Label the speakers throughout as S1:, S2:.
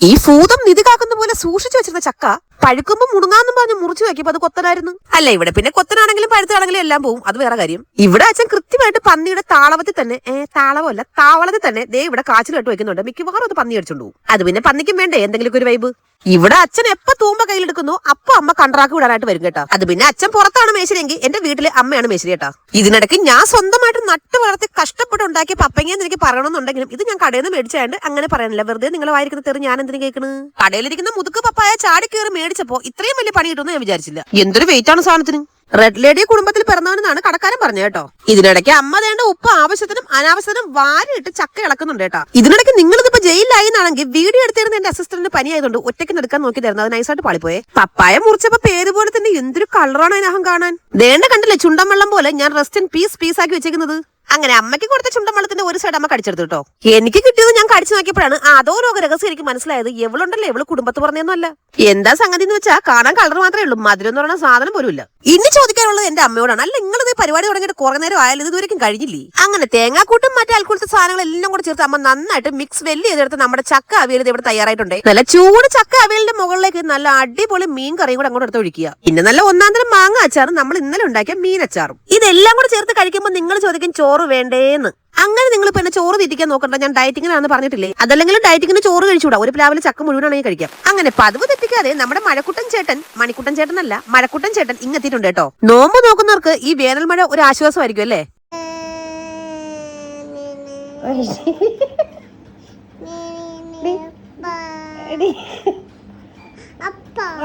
S1: ഈ ഭൂതം നിധി കാക്കുന്ന പോലെ സൂക്ഷിച്ചു വെച്ചിരുന്ന ചക്ക പഴുക്കുമ്പോ മുടുങ്ങാന്നും പറഞ്ഞ് മുറിച്ചു വെക്കിയപ്പോ അത് കൊത്തനായിരുന്നു. അല്ല, ഇവിടെ പിന്നെ കൊത്തനാണെങ്കിലും പഴുത്താണെങ്കിലും എല്ലാം പോവും, അത് വേറെ കാര്യം. ഇവിടെ അച്ഛൻ കൃത്യമായിട്ട് പന്നിയുടെ താളവത്തിൽ തന്നെ താളവല്ല താവളത്തിൽ തന്നെ ദേ ഇവിടെ കാച്ചിൽ കെട്ട് വെക്കുന്നുണ്ട്. മിക്കവാറും അത് പന്നി അടിച്ചോണ്ടു പോകും. അത് പിന്നെ പന്നിക്കും വേണ്ടേ എന്തെങ്കിലും ഒരു വൈബ്. ഇവിടെ അച്ഛൻ എപ്പോ തൂമ്പ കയ്യിലെടുക്കുന്നു അപ്പൊ അമ്മ കണ്ട്രാക്ക് വിടാനായിട്ട് വരും കേട്ടോ. അത് പിന്നെ അച്ഛൻ പുറത്താണ് മേശരിയെങ്കിൽ എന്റെ വീട്ടില് അമ്മയാണ് മേശരി കേട്ടോ. ഇതിനിടയ്ക്ക് ഞാൻ സ്വന്തമായിട്ട് നട്ട് വളർത്തി കഷ്ടപ്പെട്ട് ഉണ്ടാക്കിയ പപ്പങ്ങയെന്ന് എനിക്ക് പറയണമെന്നുണ്ടെങ്കിലും ഇത് ഞാൻ കടയിൽ നിന്ന് മേടിച്ചാണ്ട് അങ്ങനെ പറയാനില്ല. വെറുതെ നിങ്ങളെ വായിരിക്കുന്ന തെറി ഞാൻ എന്തിനു കേൾക്കണ്. കടയിലിരിക്കുന്ന മുതുക്ക് പപ്പായ ചാടി കയറി മേടിച്ചപ്പോ ഇത്രയും വലിയ പണി കിട്ടുമെന്ന് ഞാൻ വിചാരിച്ചില്ല. എന്തൊരു വെയിറ്റ് ആണ് സാധനത്തിന്. റെഡ് ലേഡി കുടുംബത്തിൽ പിറന്നവനെന്നാണ് കടക്കാരൻ പറഞ്ഞു കേട്ടോ. ഇതിനിടയ്ക്ക് അമ്മ വേണ്ട ഉപ്പ് ആവശ്യത്തിനും അനാവശ്യത്തിനും വാരിയിട്ട് ചക്ക ഇളക്കുന്നുണ്ട് കേട്ടോ. ഇതിനിടയ്ക്ക് നിങ്ങളിതിപ്പോ ജയിലിലായി എന്നാണെങ്കിൽ വീഡിയോ എടുത്തിരുന്ന എന്റെ അസിസ്റ്റന്റിന് പനിയായതുകൊണ്ട് ഒറ്റയ്ക്ക് എടുക്കാൻ നോക്കി തരുന്നത് അത് നൈസായിട്ട് പാളിപ്പോയെ. പപ്പായ മുറിച്ചപ്പോ പേര് പോലെ തന്നെ എന്തൊരു കളറാണ് അതിനകം കാണാൻ. ദേണ്ട കണ്ടില്ലേ ചുണ്ടൻ വെള്ളം പോലെ ഞാൻ റെസ്റ്റ് ഇൻ പീസ് ആക്കി വെച്ചേക്കുന്നത്. അങ്ങനെ അമ്മയ്ക്ക് കൊടുത്ത ചുണ്ടൻ വെള്ളത്തിന്റെ ഒരു സൈഡ് അമ്മ കടിച്ചെടുത്തു കേട്ടോ. എനിക്ക് കിട്ടിയത് ഞാൻ കടിച്ചു നോക്കിയപ്പോഴാണ് അതോ ലോക രഹസ്യം എനിക്ക് മനസ്സിലായത്. എവളുണ്ടല്ലോ എവള് കുടുംബത്ത് പറഞ്ഞൊന്നും അല്ല. എന്താ സംഗതി എന്ന് വെച്ചാൽ കാണാൻ കളർ മാത്രമേ ഉള്ളൂ, മധുരം എന്ന് പറയുന്ന സാധനം പോലും ഇല്ല. ഇനി ചോദിക്കാനുള്ളത് എന്റെ അമ്മയോടാണ്. അല്ല, നിങ്ങളിത് പരിപാടി തുടങ്ങിയിട്ട് കുറെ നേരം ആയാലും ഇതുവരെയും കഴിഞ്ഞില്ലേ? അങ്ങനെ തേങ്ങാക്കൂട്ടും മറ്റേ അൽക്കുളത്തെ സാധനങ്ങളെല്ലാം കൂടെ ചേർത്ത് അമ്മ നന്നായിട്ട് മിക്സ് വെല്ലി ചെയ്തെടുത്ത് നമ്മുടെ ചക്ക അവിയൽ ഇവിടെ തയ്യാറായിട്ടുണ്ട്. നല്ല ചൂട് ചക്ക അവിയലിന്റെ മുകളിലേക്ക് നല്ല അടിപൊളി മീൻ കറിയും കൂടെ അങ്ങോട്ട് എടുത്ത് ഒഴിക്കുക. പിന്നെ നല്ല ഒന്നാന്തരം മാങ്ങ അച്ചാറും നമ്മൾ ഇന്നലെ ഉണ്ടാക്കിയ മീൻ അച്ചാറും. ഇതെല്ലാം കൂടെ ചേർത്ത് കഴിക്കുമ്പോൾ നിങ്ങൾ ചോദിക്കും ചോറ് വേണ്ടേന്ന്. അങ്ങനെ നിങ്ങൾ ഇപ്പൊ എന്നെ ചോറ് തീറ്റിക്കാൻ നോക്കണ്ട, ഞാൻ ഡയറ്റിങ്ങിനാണെന്ന് പറഞ്ഞിട്ടില്ലേ. അതല്ലെങ്കിൽ ഡയറ്റിങ്ങിന് ചോറ് കഴിച്ചുകൂടാ, ഒരു പ്ലാവിലെ ചക്ക മുഴുവനാണെങ്കിൽ കഴിക്കാം. അങ്ങനെ പതിവ് തെറ്റിക്കാതെ നമ്മുടെ മഴക്കുട്ടൻ ചേട്ടൻ, മണിക്കുട്ടൻ ചേട്ടനല്ല മഴക്കുട്ടൻ ചേട്ടൻ ഇങ്ങെത്തിയിട്ടുണ്ട് കേട്ടോ. നോമ്പ് നോക്കുന്നവർക്ക് ഈ വേനൽ മഴ ഒരു ആശ്വാസമായിരിക്കും അല്ലേ.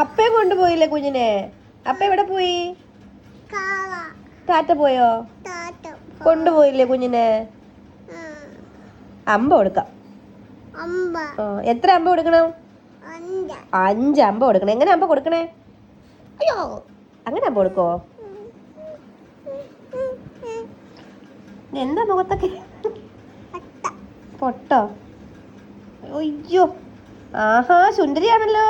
S2: അപ്പേ കൊണ്ടുപോയില്ലേ കുഞ്ഞിനെ? അപ്പ എവിടെ പോയി? ടാറ്റ പോയോ? കൊണ്ടുപോയില്ലേ കുഞ്ഞിനെ? അമ്പ കൊടുക്കാം. എത്ര അമ്പ കൊടുക്കണം? 5 അമ്പ കൊടുക്കണം. എങ്ങനെ അമ്പ കൊടുക്കണേ? അയ്യോ, അങ്ങനെ അമ്പ കൊടുക്കോ? എന്താ മുഖത്തൊക്കെ പൊട്ടോ? അയ്യോ, ആഹാ സുന്ദരിയാണല്ലോ.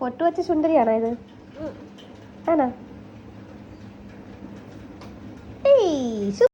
S2: പൊട്ട് വെച്ച സുന്ദരിയാണോ ഇത്? ആണോ?